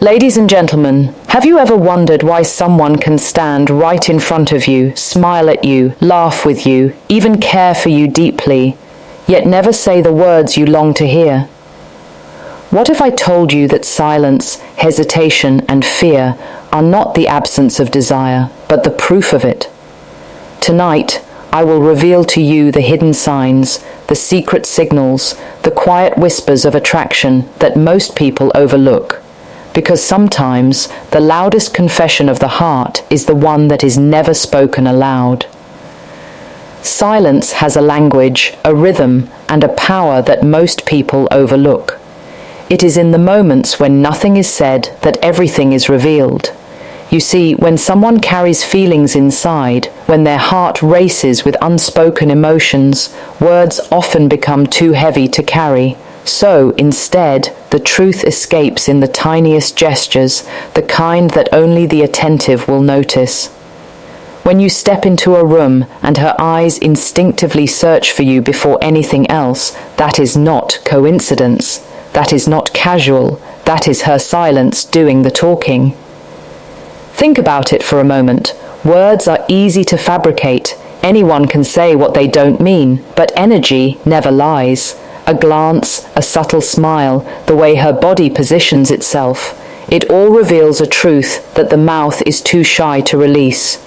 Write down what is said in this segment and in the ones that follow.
Ladies and gentlemen, have you ever wondered why someone can stand right in front of you, smile at you, laugh with you, even care for you deeply, yet never say the words you long to hear? What if I told you that silence, hesitation, and fear are not the absence of desire, but the proof of it? Tonight, I will reveal to you the hidden signs, the secret signals, the quiet whispers of attraction that most people overlook. Because sometimes the loudest confession of the heart is the one that is never spoken aloud. Silence has a language, a rhythm, and a power that most people overlook. It is in the moments when nothing is said that everything is revealed. You see, when someone carries feelings inside, when their heart races with unspoken emotions, words often become too heavy to carry. So, instead, the truth escapes in the tiniest gestures, the kind that only the attentive will notice. When you step into a room and her eyes instinctively search for you before anything else, that is not coincidence. That is not casual. That is her silence doing the talking. Think about it for a moment. Words are easy to fabricate. Anyone can say what they don't mean, but energy never lies. A glance, a subtle smile, the way her body positions itself, it all reveals a truth that the mouth is too shy to release.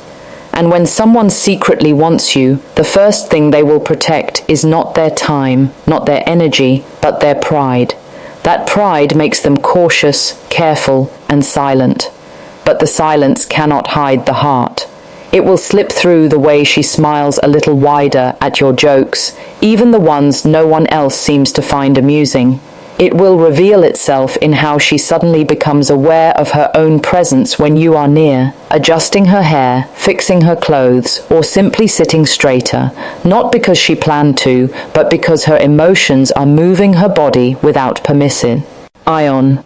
And when someone secretly wants you, the first thing they will protect is not their time, not their energy, but their pride. That pride makes them cautious, careful, and silent. But the silence cannot hide the heart. It will slip through the way she smiles a little wider at your jokes, even the ones no one else seems to find amusing. It will reveal itself in how she suddenly becomes aware of her own presence when you are near, adjusting her hair, fixing her clothes, or simply sitting straighter, not because she planned to, but because her emotions are moving her body without permission. Ion.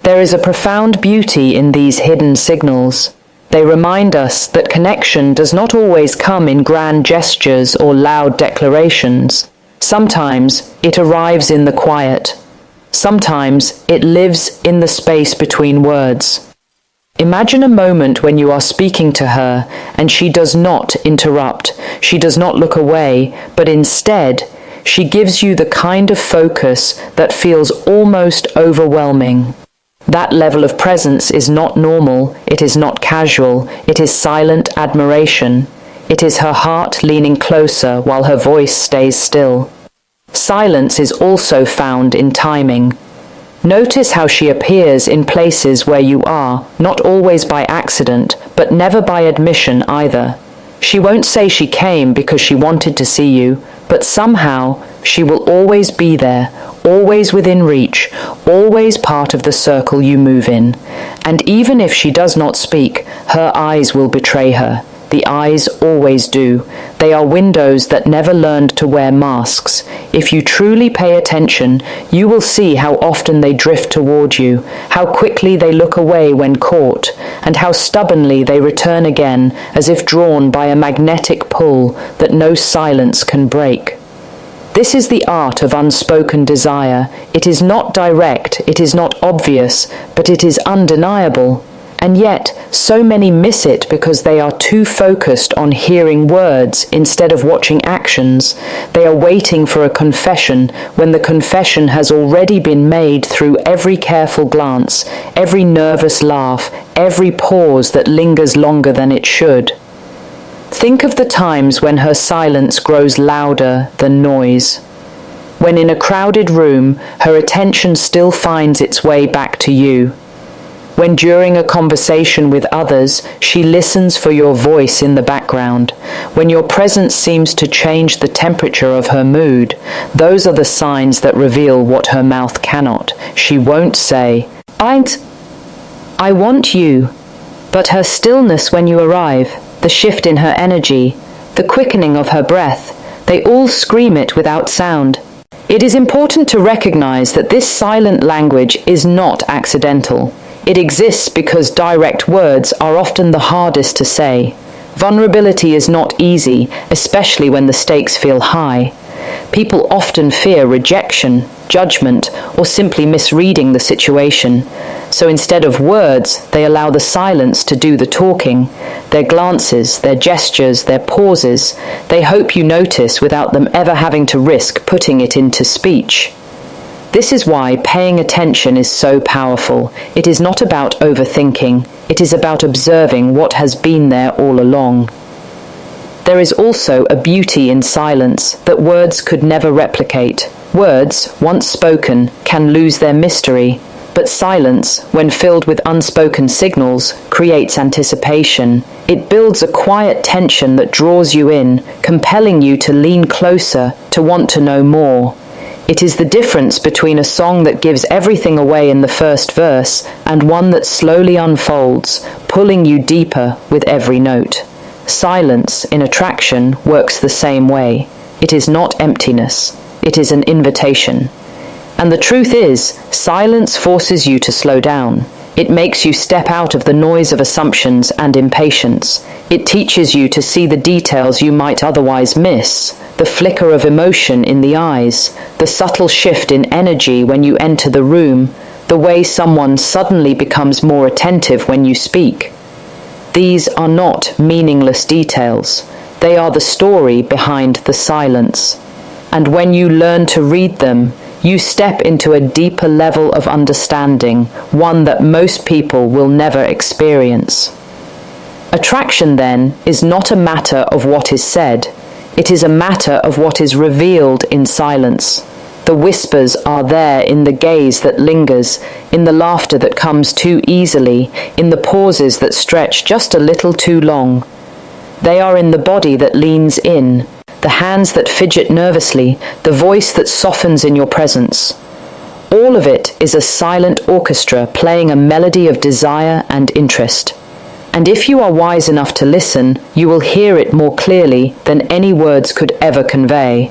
There is a profound beauty in these hidden signals. They remind us that connection does not always come in grand gestures or loud declarations. Sometimes it arrives in the quiet. Sometimes it lives in the space between words. Imagine a moment when you are speaking to her and she does not interrupt, she does not look away, but instead she gives you the kind of focus that feels almost overwhelming. That level of presence is not normal, it is not casual, it is silent admiration. It is her heart leaning closer while her voice stays still. Silence is also found in timing. Notice how she appears in places where you are, not always by accident, but never by admission either. She won't say she came because she wanted to see you, but somehow she will always be there, always within reach, always part of the circle you move in. And even if she does not speak, her eyes will betray her. The eyes always do. They are windows that never learned to wear masks. If you truly pay attention, you will see how often they drift toward you, how quickly they look away when caught, and how stubbornly they return again, as if drawn by a magnetic pull that no silence can break. This is the art of unspoken desire. It is not direct, it is not obvious, but it is undeniable. And yet, so many miss it because they are too focused on hearing words instead of watching actions. They are waiting for a confession when the confession has already been made through every careful glance, every nervous laugh, every pause that lingers longer than it should. Think of the times when her silence grows louder than noise. When in a crowded room, her attention still finds its way back to you. When during a conversation with others, she listens for your voice in the background. When your presence seems to change the temperature of her mood, those are the signs that reveal what her mouth cannot. She won't say, I want you. But her stillness when you arrive, the shift in her energy, the quickening of her breath, they all scream it without sound. It is important to recognize that this silent language is not accidental. It exists because direct words are often the hardest to say. Vulnerability is not easy, especially when the stakes feel high. People often fear rejection, judgment, or simply misreading the situation. So instead of words, they allow the silence to do the talking. Their glances, their gestures, their pauses, they hope you notice without them ever having to risk putting it into speech. This is why paying attention is so powerful. It is not about overthinking. It is about observing what has been there all along. There is also a beauty in silence that words could never replicate. Words, once spoken, can lose their mystery, but silence, when filled with unspoken signals, creates anticipation. It builds a quiet tension that draws you in, compelling you to lean closer, to want to know more. It is the difference between a song that gives everything away in the first verse and one that slowly unfolds, pulling you deeper with every note. Silence in attraction works the same way. It is not emptiness. It is an invitation. And the truth is, silence forces you to slow down. It makes you step out of the noise of assumptions and impatience. It teaches you to see the details you might otherwise miss, the flicker of emotion in the eyes, the subtle shift in energy when you enter the room, the way someone suddenly becomes more attentive when you speak. These are not meaningless details. They are the story behind the silence. And when you learn to read them, you step into a deeper level of understanding, one that most people will never experience. Attraction, then, is not a matter of what is said. It is a matter of what is revealed in silence. The whispers are there in the gaze that lingers, in the laughter that comes too easily, in the pauses that stretch just a little too long. They are in the body that leans in, the hands that fidget nervously, the voice that softens in your presence. All of it is a silent orchestra playing a melody of desire and interest. And if you are wise enough to listen, you will hear it more clearly than any words could ever convey.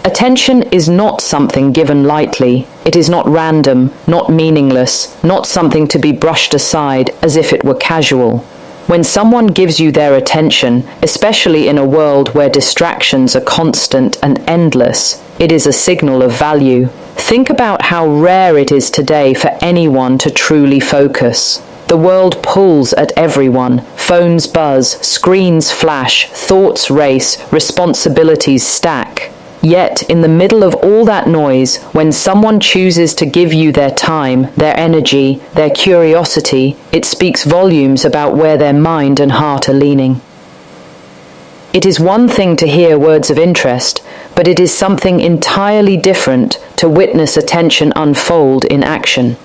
Attention is not something given lightly. It is not random, not meaningless, not something to be brushed aside as if it were casual. When someone gives you their attention, especially in a world where distractions are constant and endless, it is a signal of value. Think about how rare it is today for anyone to truly focus. The world pulls at everyone. Phones buzz, screens flash, thoughts race, responsibilities stack. Yet, in the middle of all that noise, when someone chooses to give you their time, their energy, their curiosity, it speaks volumes about where their mind and heart are leaning. It is one thing to hear words of interest, but it is something entirely different to witness attention unfold in action.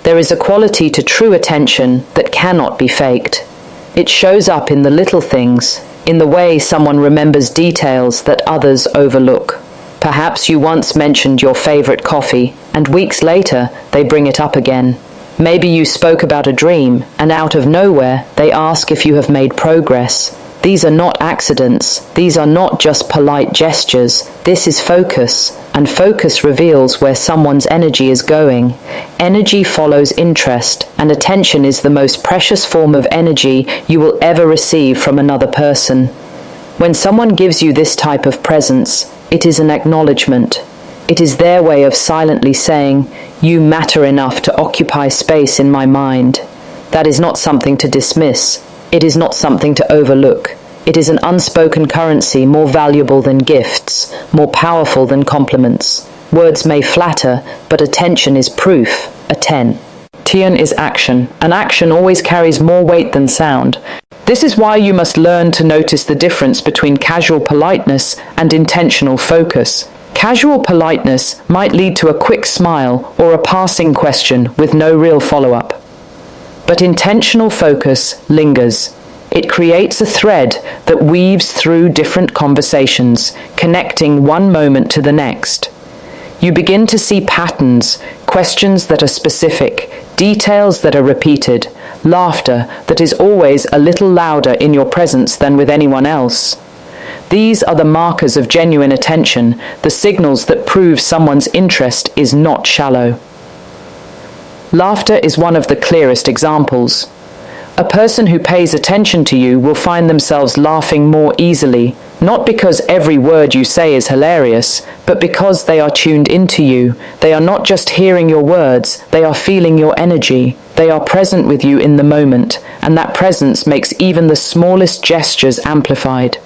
There is a quality to true attention that cannot be faked. It shows up in the little things, in the way someone remembers details that others overlook. Perhaps you once mentioned your favorite coffee, and weeks later they bring it up again. Maybe you spoke about a dream, and out of nowhere they ask if you have made progress. These are not accidents. These are not just polite gestures. This is focus, and focus reveals where someone's energy is going. Energy follows interest, and attention is the most precious form of energy you will ever receive from another person. When someone gives you this type of presence, it is an acknowledgement. It is their way of silently saying, "You matter enough to occupy space in my mind." That is not something to dismiss. It is not something to overlook. It is an unspoken currency more valuable than gifts, more powerful than compliments. Words may flatter, but attention is proof, a 10. Tian is action, and action always carries more weight than sound. This is why you must learn to notice the difference between casual politeness and intentional focus. Casual politeness might lead to a quick smile or a passing question with no real follow-up. But intentional focus lingers. It creates a thread that weaves through different conversations, connecting one moment to the next. You begin to see patterns, questions that are specific, details that are repeated, laughter that is always a little louder in your presence than with anyone else. These are the markers of genuine attention, the signals that prove someone's interest is not shallow. Laughter is one of the clearest examples. A person who pays attention to you will find themselves laughing more easily, Not because every word you say is hilarious, but because they are tuned into you. They are not just hearing your words, they are feeling your energy. They are present with you in the moment, and that presence makes even the smallest gestures amplified.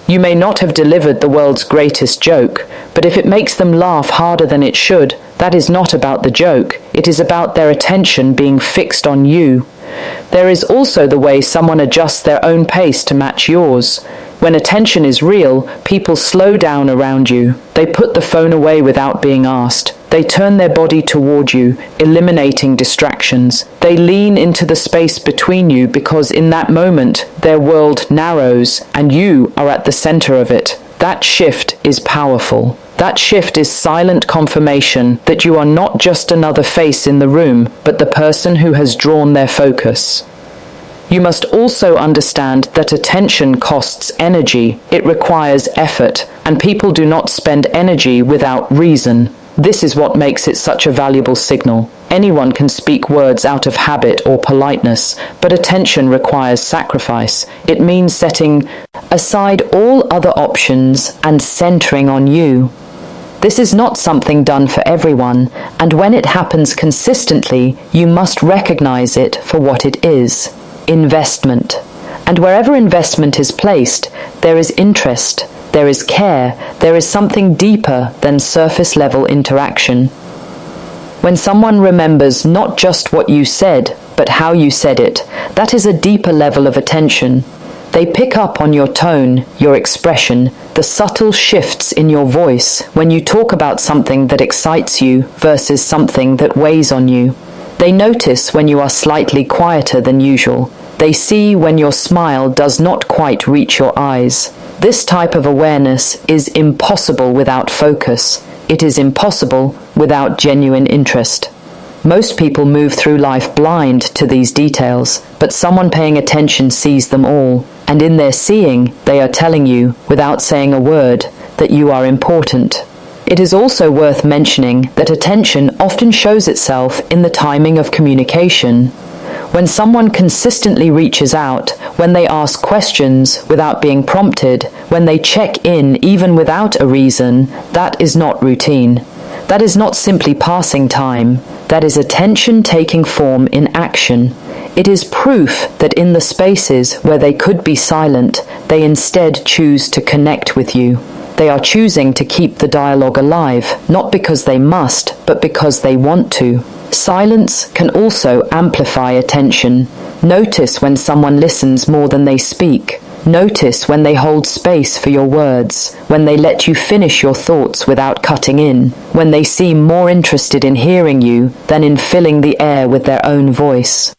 You may not have delivered the world's greatest joke, but if it makes them laugh harder than it should, that is not about the joke. It is about their attention being fixed on you. There is also the way someone adjusts their own pace to match yours. When attention is real, people slow down around you. They put the phone away without being asked. They turn their body toward you, eliminating distractions. They lean into the space between you because in that moment, their world narrows and you are at the center of it. That shift is powerful. That shift is silent confirmation that you are not just another face in the room, but the person who has drawn their focus. You must also understand that attention costs energy, it requires effort, and people do not spend energy without reason. This is what makes it such a valuable signal. Anyone can speak words out of habit or politeness, but attention requires sacrifice. It means setting aside all other options and centering on you. This is not something done for everyone, and when it happens consistently, you must recognize it for what it is. Investment. And wherever investment is placed, there is interest, there is care, there is something deeper than surface-level interaction. When someone remembers not just what you said, but how you said it, that is a deeper level of attention. They pick up on your tone, your expression, the subtle shifts in your voice when you talk about something that excites you versus something that weighs on you. They notice when you are slightly quieter than usual. They see when your smile does not quite reach your eyes. This type of awareness is impossible without focus. It is impossible without genuine interest. Most people move through life blind to these details, but someone paying attention sees them all, and in their seeing, they are telling you, without saying a word, that you are important. It is also worth mentioning that attention often shows itself in the timing of communication. When someone consistently reaches out, when they ask questions without being prompted, when they check in even without a reason, that is not routine. That is not simply passing time. That is attention taking form in action. It is proof that in the spaces where they could be silent, they instead choose to connect with you. They are choosing to keep the dialogue alive, not because they must, but because they want to. Silence can also amplify attention. Notice when someone listens more than they speak. Notice when they hold space for your words, when they let you finish your thoughts without cutting in, when they seem more interested in hearing you than in filling the air with their own voice.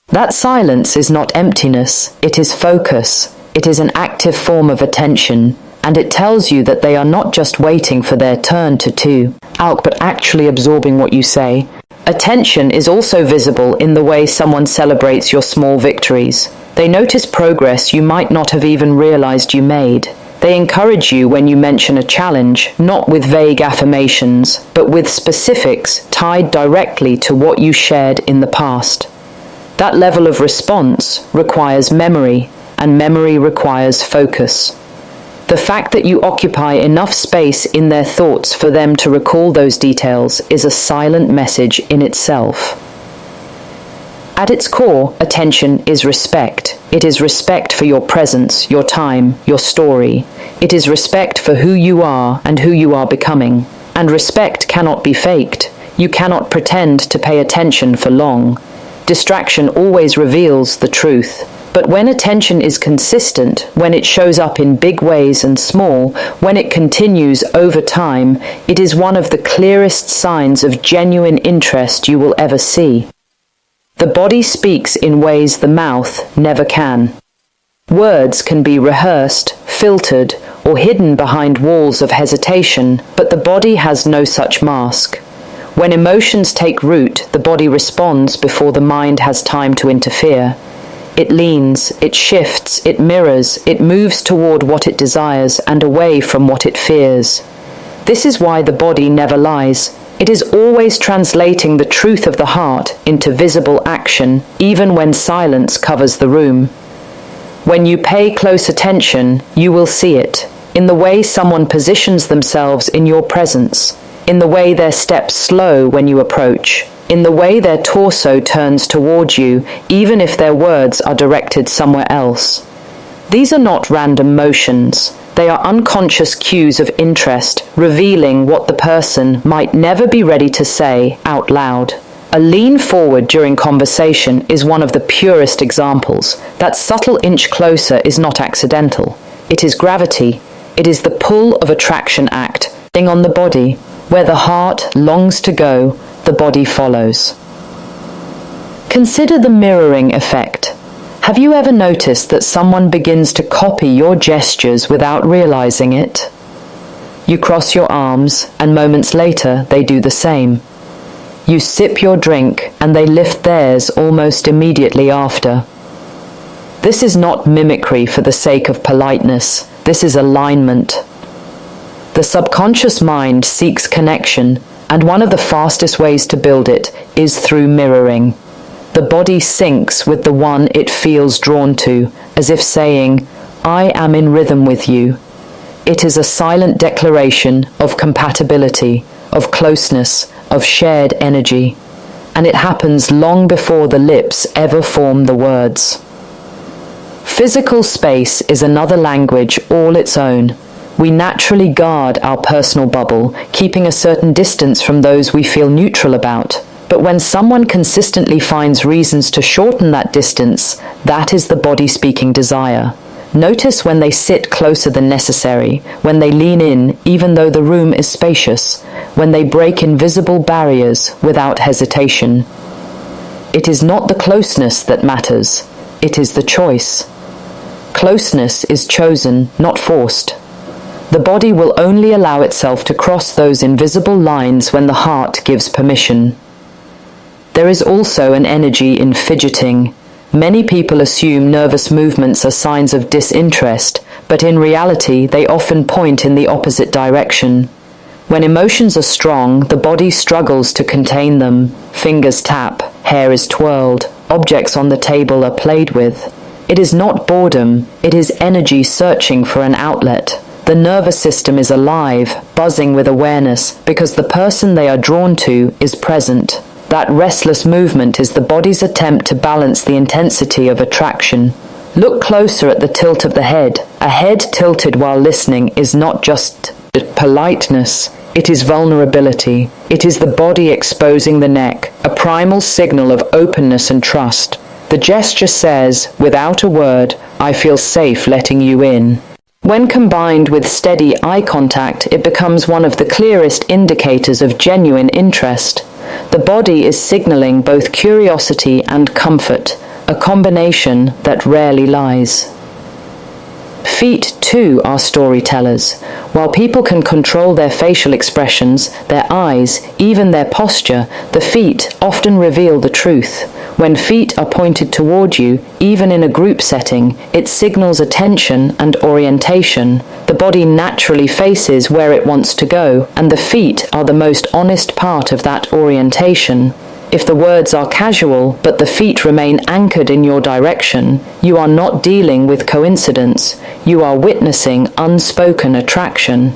That silence is not emptiness, it is focus. It is an active form of attention, and it tells you that they are not just waiting for their turn to tune out, but actually absorbing what you say. Attention is also visible in the way someone celebrates your small victories. They notice progress you might not have even realized you made. They encourage you when you mention a challenge, not with vague affirmations, but with specifics tied directly to what you shared in the past. That level of response requires memory, and memory requires focus. The fact that you occupy enough space in their thoughts for them to recall those details is a silent message in itself. At its core, attention is respect. It is respect for your presence, your time, your story. It is respect for who you are and who you are becoming. And respect cannot be faked. You cannot pretend to pay attention for long. Distraction always reveals the truth. But when attention is consistent, when it shows up in big ways and small, when it continues over time, it is one of the clearest signs of genuine interest you will ever see. The body speaks in ways the mouth never can. Words can be rehearsed, filtered, or hidden behind walls of hesitation, but the body has no such mask. When emotions take root, the body responds before the mind has time to interfere. It leans, it shifts, it mirrors, it moves toward what it desires and away from what it fears. This is why the body never lies. It is always translating the truth of the heart into visible action, even when silence covers the room. When you pay close attention, you will see it, in the way someone positions themselves in your presence, in the way their steps slow when you approach, in the way their torso turns toward you, even if their words are directed somewhere else. These are not random motions. They are unconscious cues of interest, revealing what the person might never be ready to say out loud. A lean forward during conversation is one of the purest examples. That subtle inch closer is not accidental. It is gravity. It is the pull of attraction acting on the body. Where the heart longs to go, the body follows. Consider the mirroring effect. Have you ever noticed that someone begins to copy your gestures without realizing it? You cross your arms, and moments later they do the same. You sip your drink, and they lift theirs almost immediately after. This is not mimicry for the sake of politeness. This is alignment. The subconscious mind seeks connection, and one of the fastest ways to build it is through mirroring. The body syncs with the one it feels drawn to, as if saying, "I am in rhythm with you." It is a silent declaration of compatibility, of closeness, of shared energy, and it happens long before the lips ever form the words. Physical space is another language all its own. We naturally guard our personal bubble, keeping a certain distance from those we feel neutral about. But when someone consistently finds reasons to shorten that distance, that is the body speaking desire. Notice when they sit closer than necessary, when they lean in even though the room is spacious, when they break invisible barriers without hesitation. It is not the closeness that matters, it is the choice. Closeness is chosen, not forced. The body will only allow itself to cross those invisible lines when the heart gives permission. There is also an energy in fidgeting. Many people assume nervous movements are signs of disinterest, but in reality they often point in the opposite direction. When emotions are strong, the body struggles to contain them. Fingers tap, hair is twirled, objects on the table are played with. It is not boredom, it is energy searching for an outlet. The nervous system is alive, buzzing with awareness, because the person they are drawn to is present. That restless movement is the body's attempt to balance the intensity of attraction. Look closer at the tilt of the head. A head tilted while listening is not just politeness, it is vulnerability. It is the body exposing the neck, a primal signal of openness and trust. The gesture says, without a word, "I feel safe letting you in." When combined with steady eye contact, it becomes one of the clearest indicators of genuine interest. The body is signaling both curiosity and comfort, a combination that rarely lies. Feet, too, are storytellers. While people can control their facial expressions, their eyes, even their posture, the feet often reveal the truth. When feet are pointed toward you, even in a group setting, it signals attention and orientation. The body naturally faces where it wants to go, and the feet are the most honest part of that orientation. If the words are casual, but the feet remain anchored in your direction, you are not dealing with coincidence, you are witnessing unspoken attraction.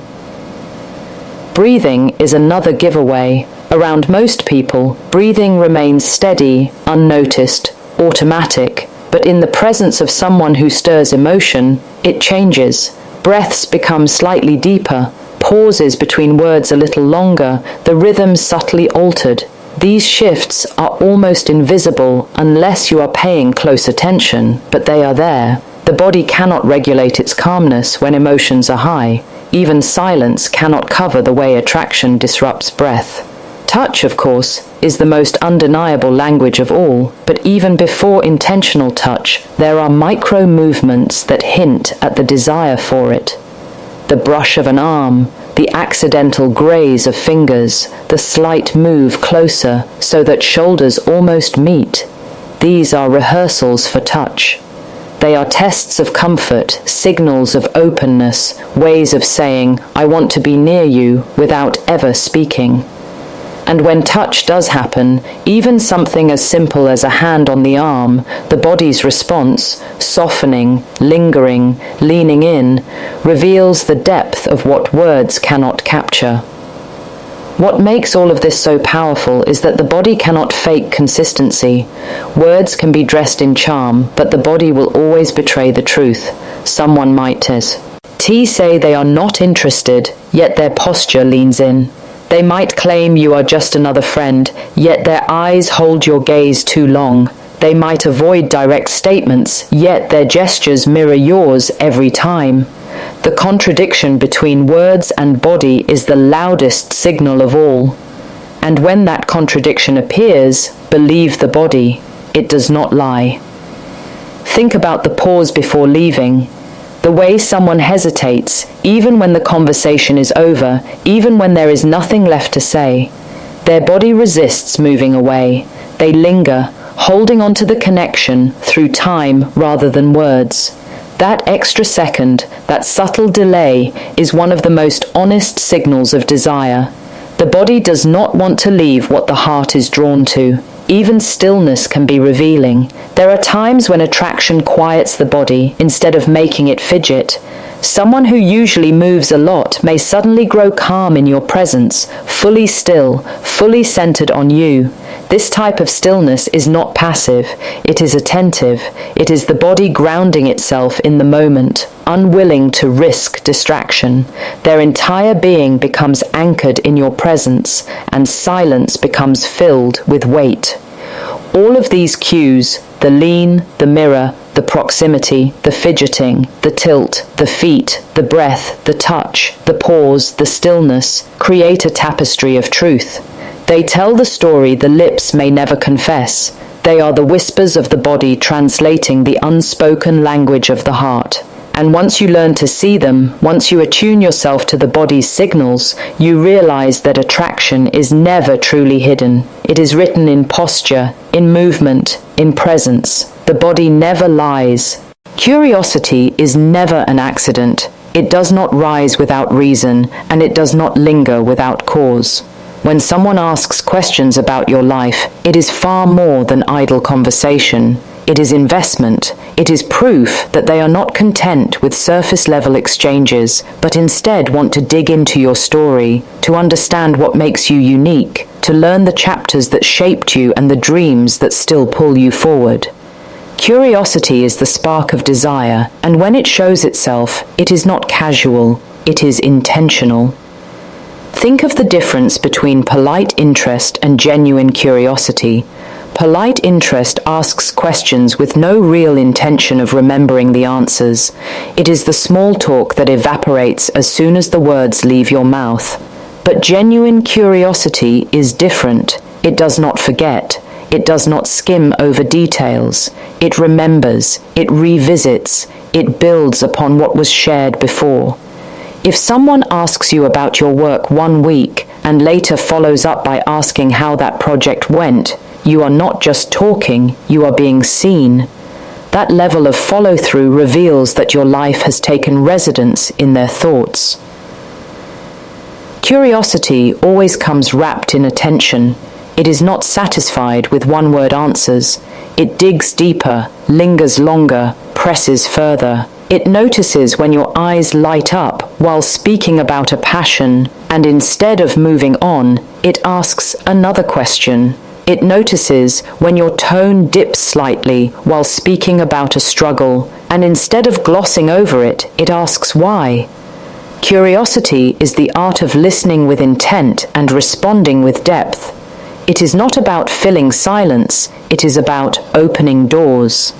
Breathing is another giveaway. Around most people, breathing remains steady, unnoticed, automatic, but in the presence of someone who stirs emotion, it changes. Breaths become slightly deeper, pauses between words a little longer, the rhythm subtly altered. These shifts are almost invisible unless you are paying close attention, but they are there. The body cannot regulate its calmness when emotions are high. Even silence cannot cover the way attraction disrupts breath. Touch, of course, is the most undeniable language of all, but even before intentional touch, there are micro movements that hint at the desire for it. The brush of an arm, the accidental graze of fingers, the slight move closer so that shoulders almost meet. These are rehearsals for touch. They are tests of comfort, signals of openness, ways of saying, "I want to be near you," without ever speaking. And when touch does happen, even something as simple as a hand on the arm, the body's response, softening, lingering, leaning in, reveals the depth of what words cannot capture. What makes all of this so powerful is that the body cannot fake consistency. Words can be dressed in charm, but the body will always betray the truth. Someone might say they are not interested, yet their posture leans in. They might claim you are just another friend, yet their eyes hold your gaze too long. They might avoid direct statements, yet their gestures mirror yours every time. The contradiction between words and body is the loudest signal of all. And when that contradiction appears, believe the body. It does not lie. Think about the pause before leaving. The way someone hesitates, even when the conversation is over, even when there is nothing left to say. Their body resists moving away. They linger, holding on to the connection through time rather than words. That extra second, that subtle delay, is one of the most honest signals of desire. The body does not want to leave what the heart is drawn to. Even stillness can be revealing. There are times when attraction quiets the body instead of making it fidget. Someone who usually moves a lot may suddenly grow calm in your presence, fully still, fully centered on you. This type of stillness is not passive, it is attentive. It is the body grounding itself in the moment, unwilling to risk distraction. Their entire being becomes anchored in your presence, and silence becomes filled with weight. All of these cues, the lean, the mirror, the proximity, the fidgeting, the tilt, the feet, the breath, the touch, the pause, the stillness, create a tapestry of truth. They tell the story the lips may never confess. They are the whispers of the body translating the unspoken language of the heart. And once you learn to see them, once you attune yourself to the body's signals, you realize that attraction is never truly hidden. It is written in posture, in movement, in presence. The body never lies. Curiosity is never an accident. It does not rise without reason, and it does not linger without cause. When someone asks questions about your life, it is far more than idle conversation. It is investment. It is proof that they are not content with surface-level exchanges, but instead want to dig into your story, to understand what makes you unique, to learn the chapters that shaped you and the dreams that still pull you forward. Curiosity is the spark of desire, and when it shows itself, it is not casual, it is intentional. Think of the difference between polite interest and genuine curiosity. Polite interest asks questions with no real intention of remembering the answers. It is the small talk that evaporates as soon as the words leave your mouth. But genuine curiosity is different. It does not forget. It does not skim over details. It remembers. It revisits. It builds upon what was shared before. If someone asks you about your work 1 week and later follows up by asking how that project went, you are not just talking, you are being seen. That level of follow-through reveals that your life has taken residence in their thoughts. Curiosity always comes wrapped in attention. It is not satisfied with one-word answers. It digs deeper, lingers longer, presses further. It notices when your eyes light up while speaking about a passion, and instead of moving on, it asks another question. It notices when your tone dips slightly while speaking about a struggle, and instead of glossing over it, it asks why. Curiosity is the art of listening with intent and responding with depth. It is not about filling silence, it is about opening doors.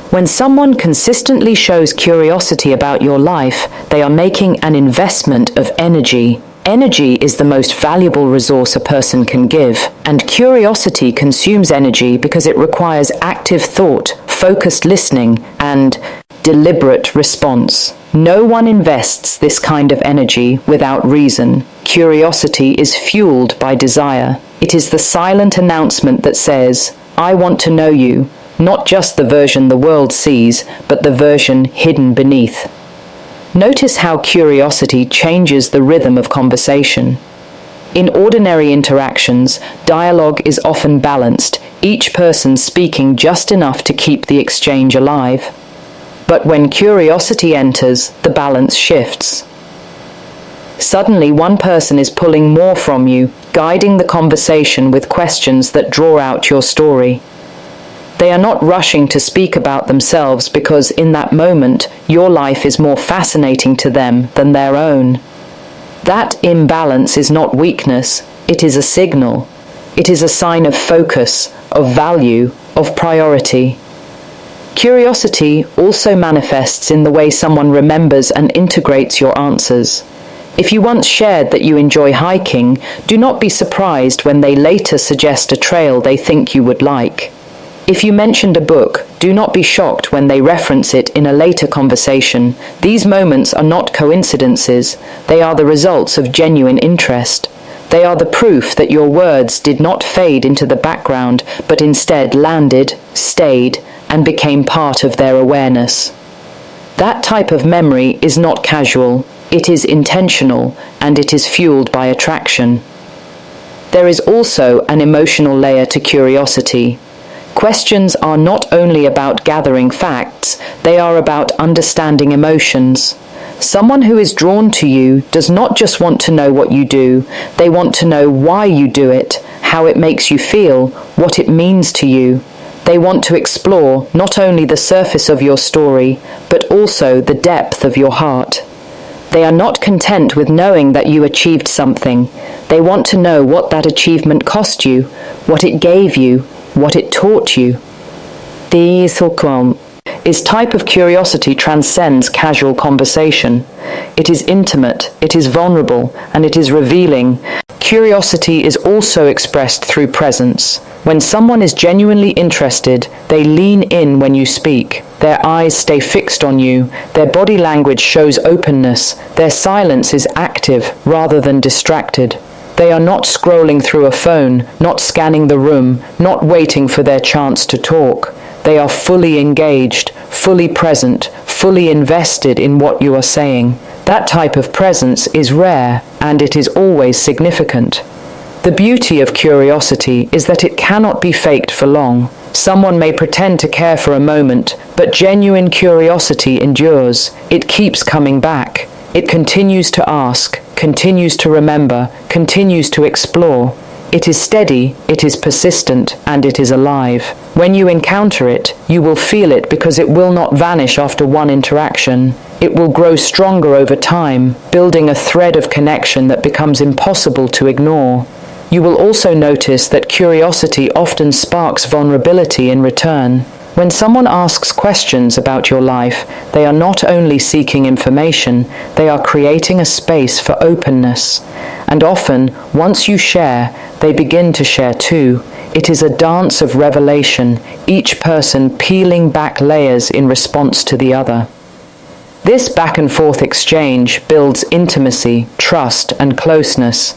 When someone consistently shows curiosity about your life, they are making an investment of energy. Energy is the most valuable resource a person can give, and curiosity consumes energy because it requires active thought, focused listening, and deliberate response. No one invests this kind of energy without reason. Curiosity is fueled by desire. It is the silent announcement that says, "I want to know you." Not just the version the world sees, but the version hidden beneath. Notice how curiosity changes the rhythm of conversation. In ordinary interactions, dialogue is often balanced, each person speaking just enough to keep the exchange alive. But when curiosity enters, the balance shifts. Suddenly, one person is pulling more from you, guiding the conversation with questions that draw out your story. They are not rushing to speak about themselves because in that moment, your life is more fascinating to them than their own. That imbalance is not weakness, it is a signal. It is a sign of focus, of value, of priority. Curiosity also manifests in the way someone remembers and integrates your answers. If you once shared that you enjoy hiking, do not be surprised when they later suggest a trail they think you would like. If you mentioned a book, do not be shocked when they reference it in a later conversation. These moments are not coincidences, they are the results of genuine interest. They are the proof that your words did not fade into the background, but instead landed, stayed, and became part of their awareness. That type of memory is not casual, it is intentional, and it is fueled by attraction. There is also an emotional layer to curiosity. Questions are not only about gathering facts, they are about understanding emotions. Someone who is drawn to you does not just want to know what you do, they want to know why you do it, how it makes you feel, what it means to you. They want to explore not only the surface of your story, but also the depth of your heart. They are not content with knowing that you achieved something. They want to know what that achievement cost you, what it gave you, what it taught you. This type of curiosity transcends casual conversation. It is intimate, it is vulnerable, and it is revealing. Curiosity is also expressed through presence. When someone is genuinely interested, they lean in when you speak. Their eyes stay fixed on you. Their body language shows openness. Their silence is active rather than distracted. They are not scrolling through a phone, not scanning the room, not waiting for their chance to talk. They are fully engaged, fully present, fully invested in what you are saying. That type of presence is rare, and it is always significant. The beauty of curiosity is that it cannot be faked for long. Someone may pretend to care for a moment, but genuine curiosity endures. It keeps coming back. It continues to ask, continues to remember, continues to explore. It is steady, it is persistent, and it is alive. When you encounter it, you will feel it because it will not vanish after one interaction. It will grow stronger over time, building a thread of connection that becomes impossible to ignore. You will also notice that curiosity often sparks vulnerability in return. When someone asks questions about your life, they are not only seeking information, they are creating a space for openness. And often, once you share, they begin to share too. It is a dance of revelation, each person peeling back layers in response to the other. This back and forth exchange builds intimacy, trust, and closeness.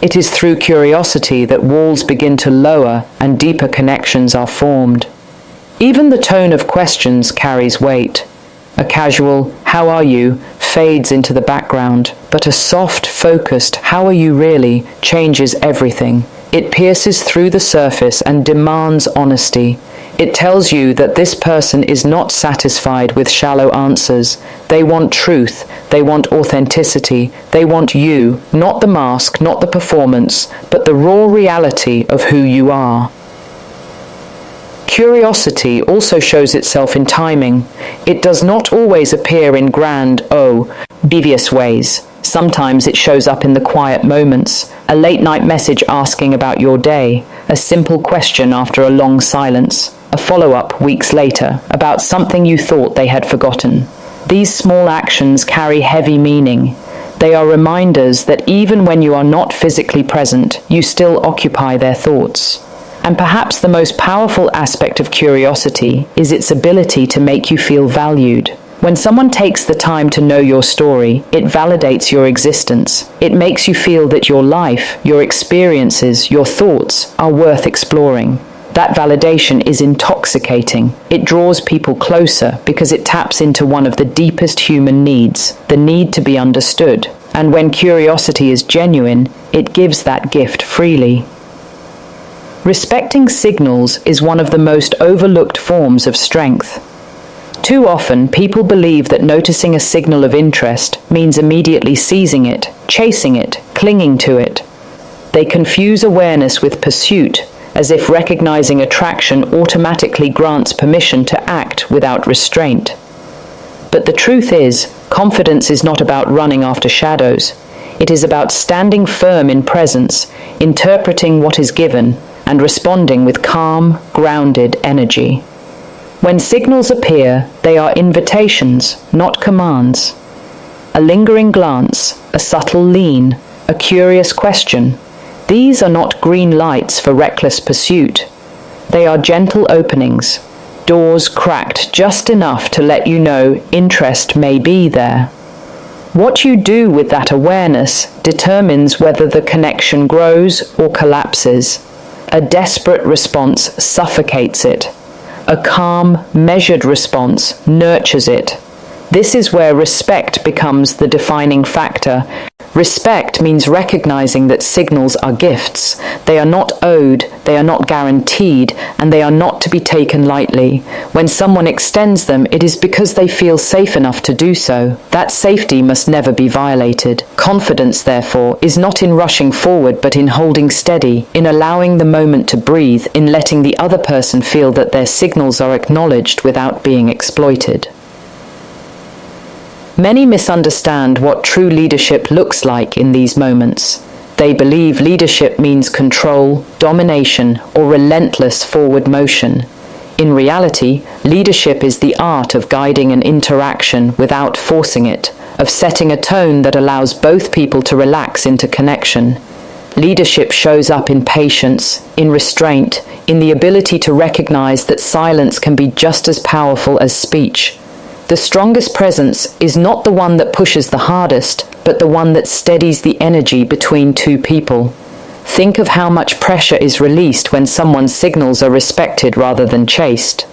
It is through curiosity that walls begin to lower and deeper connections are formed. Even the tone of questions carries weight. A casual, "How are you?" fades into the background, but a soft, focused, "How are you really?" changes everything. It pierces through the surface and demands honesty. It tells you that this person is not satisfied with shallow answers. They want truth. They want authenticity. They want you, not the mask, not the performance, but the raw reality of who you are. Curiosity also shows itself in timing. It does not always appear in grand, obvious ways. Sometimes it shows up in the quiet moments, a late-night message asking about your day, a simple question after a long silence, a follow-up weeks later about something you thought they had forgotten. These small actions carry heavy meaning. They are reminders that even when you are not physically present, you still occupy their thoughts. And perhaps the most powerful aspect of curiosity is its ability to make you feel valued. When someone takes the time to know your story, it validates your existence. It makes you feel that your life, your experiences, your thoughts are worth exploring. That validation is intoxicating. It draws people closer because it taps into one of the deepest human needs, the need to be understood. And when curiosity is genuine, it gives that gift freely. Respecting signals is one of the most overlooked forms of strength. Too often, people believe that noticing a signal of interest means immediately seizing it, chasing it, clinging to it. They confuse awareness with pursuit, as if recognizing attraction automatically grants permission to act without restraint. But the truth is, confidence is not about running after shadows. It is about standing firm in presence, interpreting what is given, and responding with calm, grounded energy. When signals appear, they are invitations, not commands. A lingering glance, a subtle lean, a curious question. These are not green lights for reckless pursuit. They are gentle openings, doors cracked just enough to let you know interest may be there. What you do with that awareness determines whether the connection grows or collapses. A desperate response suffocates it. A calm, measured response nurtures it. This is where respect becomes the defining factor. Respect means recognizing that signals are gifts. They are not owed, they are not guaranteed, and they are not to be taken lightly. When someone extends them, it is because they feel safe enough to do so. That safety must never be violated. Confidence, therefore, is not in rushing forward, but in holding steady, in allowing the moment to breathe, in letting the other person feel that their signals are acknowledged without being exploited. Many misunderstand what true leadership looks like in these moments. They believe leadership means control, domination, or relentless forward motion. In reality, leadership is the art of guiding an interaction without forcing it, of setting a tone that allows both people to relax into connection. Leadership shows up in patience, in restraint, in the ability to recognize that silence can be just as powerful as speech. The strongest presence is not the one that pushes the hardest, but the one that steadies the energy between two people. Think of how much pressure is released when someone's signals are respected rather than chased.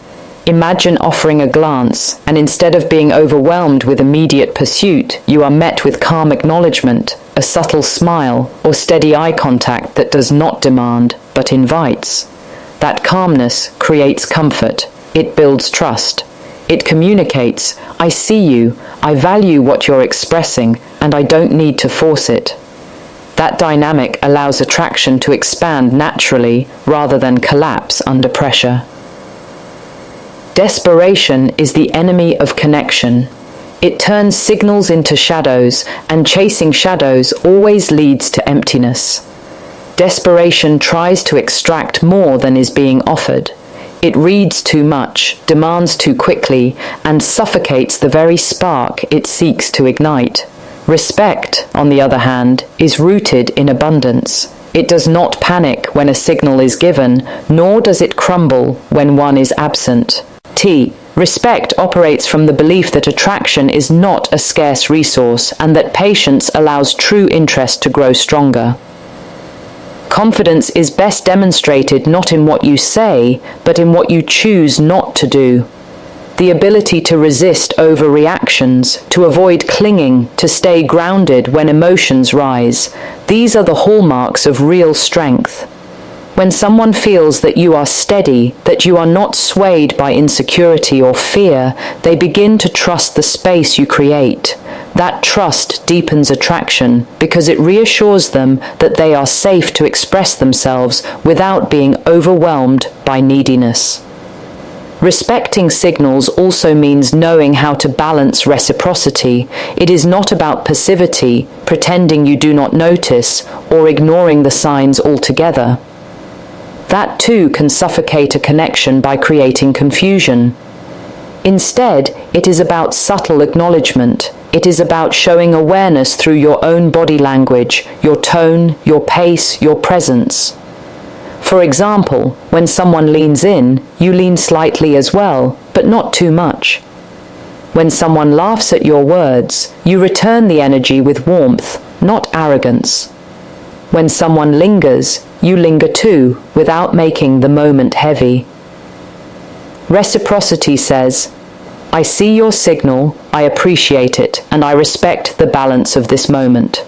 Imagine offering a glance, and instead of being overwhelmed with immediate pursuit, you are met with calm acknowledgement, a subtle smile, or steady eye contact that does not demand, but invites. That calmness creates comfort. It builds trust. It communicates, I see you, I value what you're expressing, and I don't need to force it. That dynamic allows attraction to expand naturally rather than collapse under pressure. Desperation is the enemy of connection. It turns signals into shadows, and chasing shadows always leads to emptiness. Desperation tries to extract more than is being offered. It reads too much, demands too quickly, and suffocates the very spark it seeks to ignite. Respect, on the other hand, is rooted in abundance. It does not panic when a signal is given, nor does it crumble when one is absent. Respect operates from the belief that attraction is not a scarce resource and that patience allows true interest to grow stronger. Confidence is best demonstrated not in what you say, but in what you choose not to do. The ability to resist overreactions, to avoid clinging, to stay grounded when emotions rise. These are the hallmarks of real strength. When someone feels that you are steady, that you are not swayed by insecurity or fear, they begin to trust the space you create. That trust deepens attraction because it reassures them that they are safe to express themselves without being overwhelmed by neediness. Respecting signals also means knowing how to balance reciprocity. It is not about passivity, pretending you do not notice, or ignoring the signs altogether. That too can suffocate a connection by creating confusion. Instead, it is about subtle acknowledgement. It is about showing awareness through your own body language, your tone, your pace, your presence. For example, when someone leans in, you lean slightly as well, but not too much. When someone laughs at your words, you return the energy with warmth, not arrogance. When someone lingers, you linger too, without making the moment heavy. Reciprocity says, I see your signal, I appreciate it, and I respect the balance of this moment.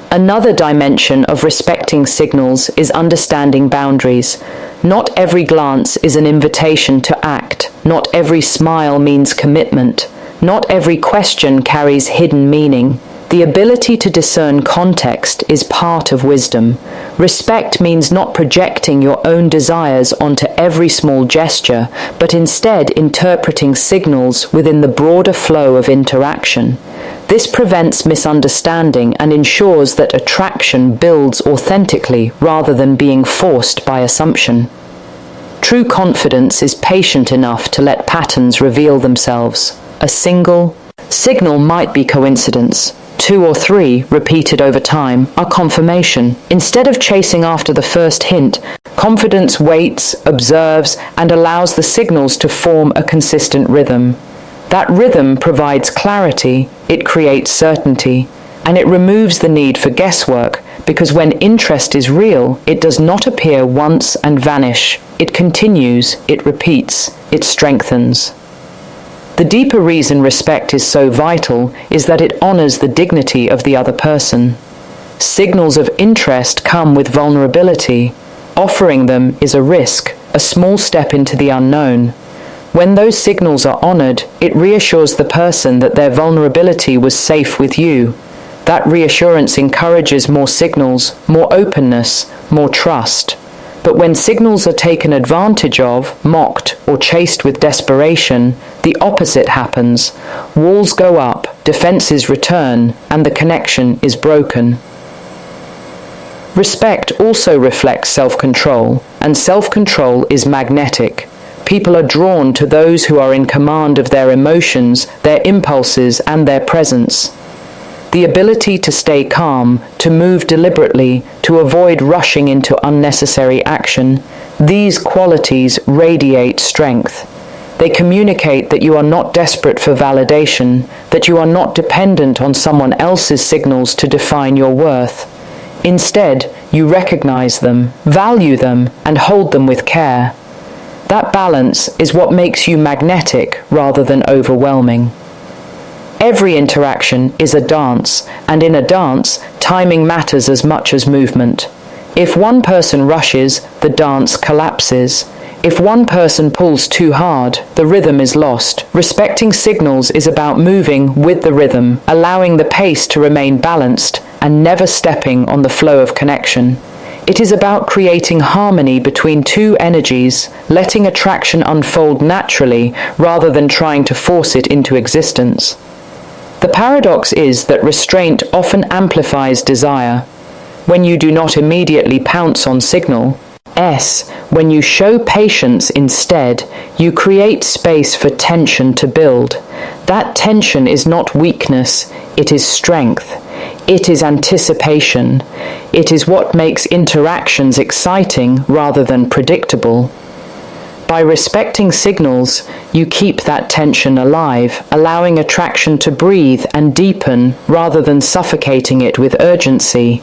Another dimension of respecting signals is understanding boundaries. Not every glance is an invitation to act. Not every smile means commitment. Not every question carries hidden meaning. The ability to discern context is part of wisdom. Respect means not projecting your own desires onto every small gesture, but instead interpreting signals within the broader flow of interaction. This prevents misunderstanding and ensures that attraction builds authentically rather than being forced by assumption. True confidence is patient enough to let patterns reveal themselves. A single signal might be coincidence. 2 or 3, repeated over time, are confirmation. Instead of chasing after the first hint, confidence waits, observes, and allows the signals to form a consistent rhythm. That rhythm provides clarity, it creates certainty, and it removes the need for guesswork, because when interest is real, it does not appear once and vanish. It continues, it repeats, it strengthens. The deeper reason respect is so vital is that it honors the dignity of the other person. Signals of interest come with vulnerability. Offering them is a risk, a small step into the unknown. When those signals are honored, it reassures the person that their vulnerability was safe with you. That reassurance encourages more signals, more openness, more trust. But when signals are taken advantage of, mocked, or chased with desperation, the opposite happens. Walls go up, defenses return, and the connection is broken. Respect also reflects self-control, and self-control is magnetic. People are drawn to those who are in command of their emotions, their impulses, and their presence. The ability to stay calm, to move deliberately, to avoid rushing into unnecessary action, these qualities radiate strength. They communicate that you are not desperate for validation, that you are not dependent on someone else's signals to define your worth. Instead, you recognize them, value them, and hold them with care. That balance is what makes you magnetic rather than overwhelming. Every interaction is a dance, and in a dance, timing matters as much as movement. If one person rushes, the dance collapses. If one person pulls too hard, the rhythm is lost. Respecting signals is about moving with the rhythm, allowing the pace to remain balanced, and never stepping on the flow of connection. It is about creating harmony between two energies, letting attraction unfold naturally rather than trying to force it into existence. The paradox is that restraint often amplifies desire. When you do not immediately pounce on signal, when you show patience instead, you create space for tension to build. That tension is not weakness, it is strength. It is anticipation. It is what makes interactions exciting rather than predictable. By respecting signals, you keep that tension alive, allowing attraction to breathe and deepen rather than suffocating it with urgency.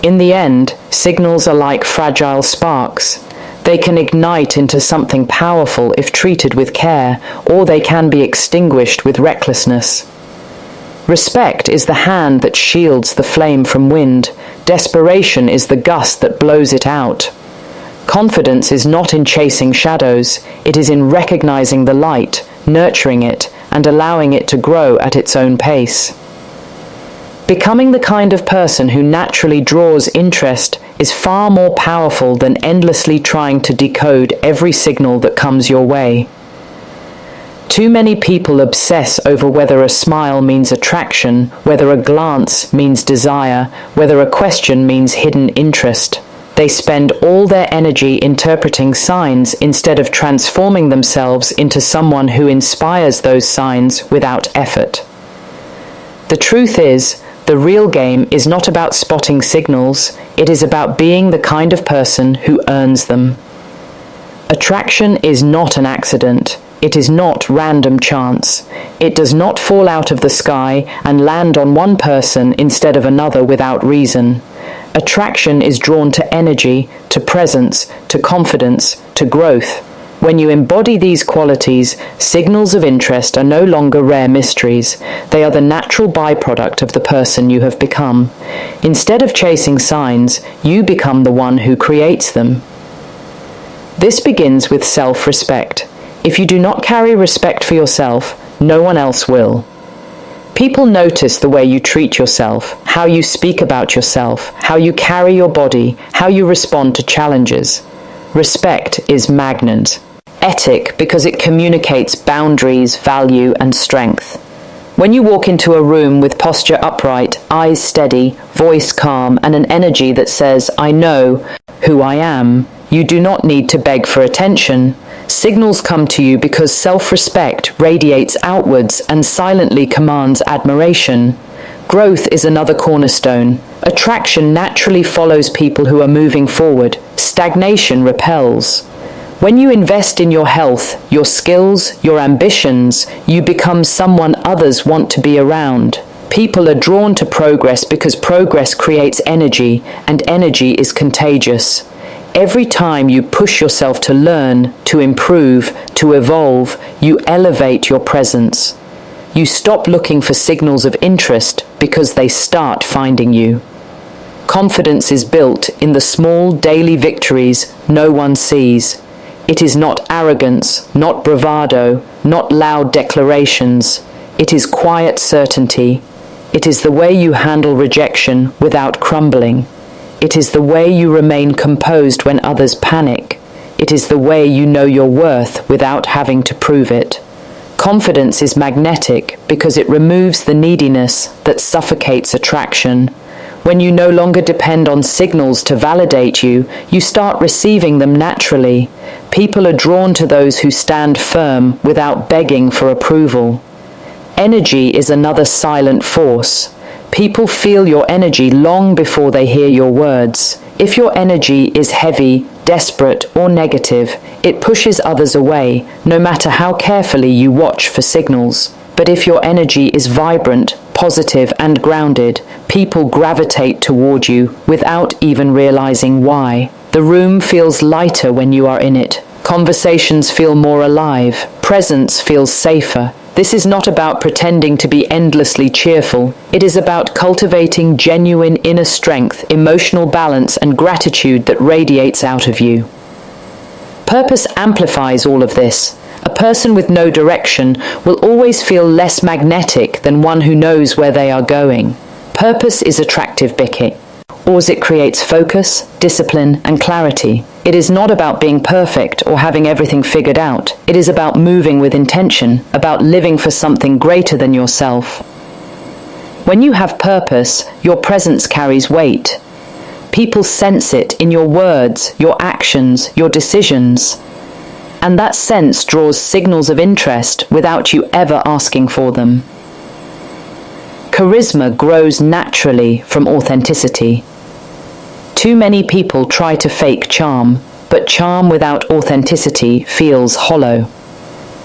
In the end, signals are like fragile sparks. They can ignite into something powerful if treated with care, or they can be extinguished with recklessness. Respect is the hand that shields the flame from wind. Desperation is the gust that blows it out. Confidence is not in chasing shadows, it is in recognizing the light, nurturing it, and allowing it to grow at its own pace. Becoming the kind of person who naturally draws interest is far more powerful than endlessly trying to decode every signal that comes your way. Too many people obsess over whether a smile means attraction, whether a glance means desire, whether a question means hidden interest. They spend all their energy interpreting signs instead of transforming themselves into someone who inspires those signs without effort. The truth is, the real game is not about spotting signals, it is about being the kind of person who earns them. Attraction is not an accident. It is not random chance. It does not fall out of the sky and land on one person instead of another without reason. Attraction is drawn to energy, to presence, to confidence, to growth. When you embody these qualities, signals of interest are no longer rare mysteries. They are the natural byproduct of the person you have become. Instead of chasing signs, you become the one who creates them. This begins with self-respect. If you do not carry respect for yourself, no one else will. People notice the way you treat yourself, how you speak about yourself, how you carry your body, how you respond to challenges. Respect is magnet. Ethic because it communicates boundaries, value, and strength. When you walk into a room with posture upright, eyes steady, voice calm, and an energy that says, "I know who I am," you do not need to beg for attention. Signals come to you because self-respect radiates outwards and silently commands admiration. Growth is another cornerstone. Attraction naturally follows people who are moving forward. Stagnation repels. When you invest in your health, your skills, your ambitions, you become someone others want to be around. People are drawn to progress because progress creates energy, and energy is contagious. Every time you push yourself to learn, to improve, to evolve, you elevate your presence. You stop looking for signals of interest because they start finding you. Confidence is built in the small daily victories no one sees. It is not arrogance, not bravado, not loud declarations. It is quiet certainty. It is the way you handle rejection without crumbling. It is the way you remain composed when others panic. It is the way you know your worth without having to prove it. Confidence is magnetic because it removes the neediness that suffocates attraction. When you no longer depend on signals to validate you, you start receiving them naturally. People are drawn to those who stand firm without begging for approval. Energy is another silent force. People feel your energy long before they hear your words. If your energy is heavy, desperate, or negative, it pushes others away, no matter how carefully you watch for signals. But if your energy is vibrant, positive, and grounded, people gravitate toward you without even realizing why. The room feels lighter when you are in it. Conversations feel more alive. Presence feels safer. This is not about pretending to be endlessly cheerful. It is about cultivating genuine inner strength, emotional balance, and gratitude that radiates out of you. Purpose amplifies all of this. A person with no direction will always feel less magnetic than one who knows where they are going. Purpose is attractive because it creates focus, discipline, and clarity. It is not about being perfect or having everything figured out. It is about moving with intention, about living for something greater than yourself. When you have purpose, your presence carries weight. People sense it in your words, your actions, your decisions. And that sense draws signals of interest without you ever asking for them. Charisma grows naturally from authenticity. Too many people try to fake charm, but charm without authenticity feels hollow.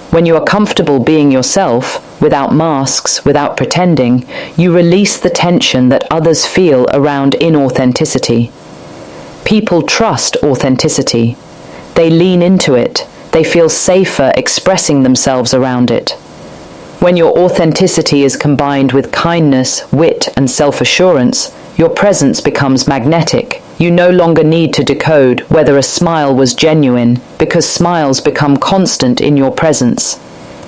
When you are comfortable being yourself, without masks, without pretending, you release the tension that others feel around inauthenticity. People trust authenticity. They lean into it. They feel safer expressing themselves around it. When your authenticity is combined with kindness, wit, and self-assurance, your presence becomes magnetic. You no longer need to decode whether a smile was genuine, because smiles become constant in your presence.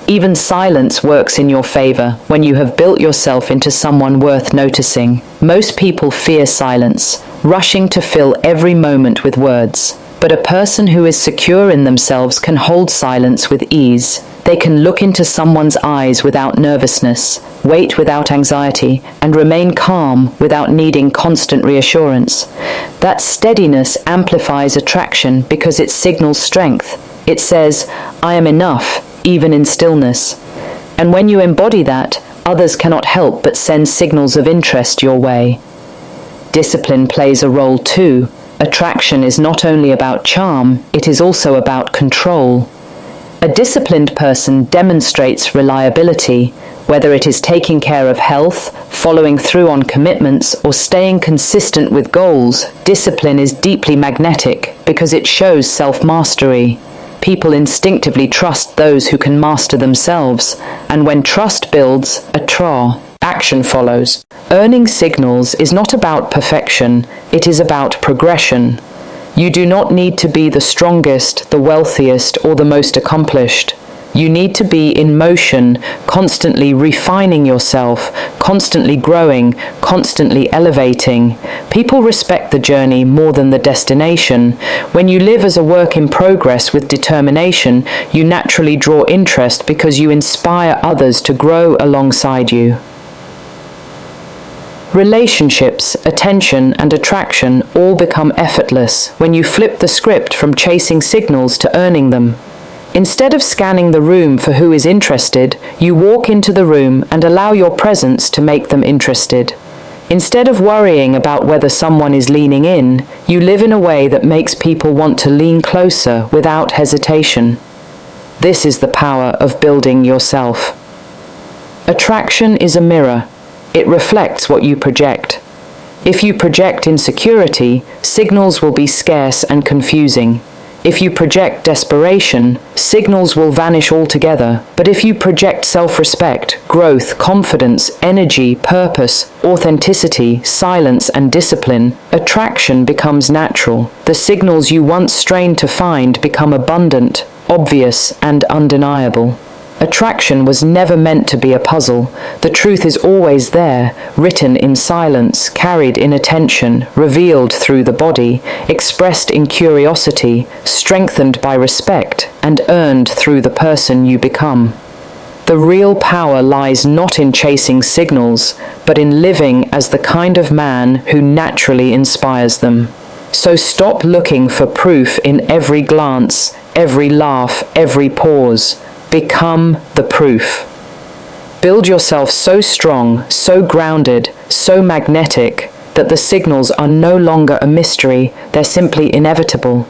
Even silence works in your favor when you have built yourself into someone worth noticing. Most people fear silence, rushing to fill every moment with words. But a person who is secure in themselves can hold silence with ease. They can look into someone's eyes without nervousness, wait without anxiety, and remain calm without needing constant reassurance. That steadiness amplifies attraction because it signals strength. It says, "I am enough, even in stillness." And when you embody that, others cannot help but send signals of interest your way. Discipline plays a role too. Attraction is not only about charm, it is also about control. A disciplined person demonstrates reliability, whether it is taking care of health, following through on commitments, or staying consistent with goals. Discipline is deeply magnetic because it shows self-mastery. People instinctively trust those who can master themselves, and when trust builds, action follows. Earning signals is not about perfection, it is about progression. You do not need to be the strongest, the wealthiest, or the most accomplished. You need to be in motion, constantly refining yourself, constantly growing, constantly elevating. People respect the journey more than the destination. When you live as a work in progress with determination, you naturally draw interest because you inspire others to grow alongside you. Relationships, attention, and attraction all become effortless when you flip the script from chasing signals to earning them. Instead of scanning the room for who is interested, you walk into the room and allow your presence to make them interested. Instead of worrying about whether someone is leaning in, you live in a way that makes people want to lean closer without hesitation. This is the power of building yourself. Attraction is a mirror. It reflects what you project. If you project insecurity, signals will be scarce and confusing. If you project desperation, signals will vanish altogether. But if you project self-respect, growth, confidence, energy, purpose, authenticity, silence, and discipline, attraction becomes natural. The signals you once strained to find become abundant, obvious, and undeniable. Attraction was never meant to be a puzzle. The truth is always there, written in silence, carried in attention, revealed through the body, expressed in curiosity, strengthened by respect, and earned through the person you become. The real power lies not in chasing signals, but in living as the kind of man who naturally inspires them. So stop looking for proof in every glance, every laugh, every pause. Become the proof. Build yourself so strong, so grounded, so magnetic, that the signals are no longer a mystery, they're simply inevitable.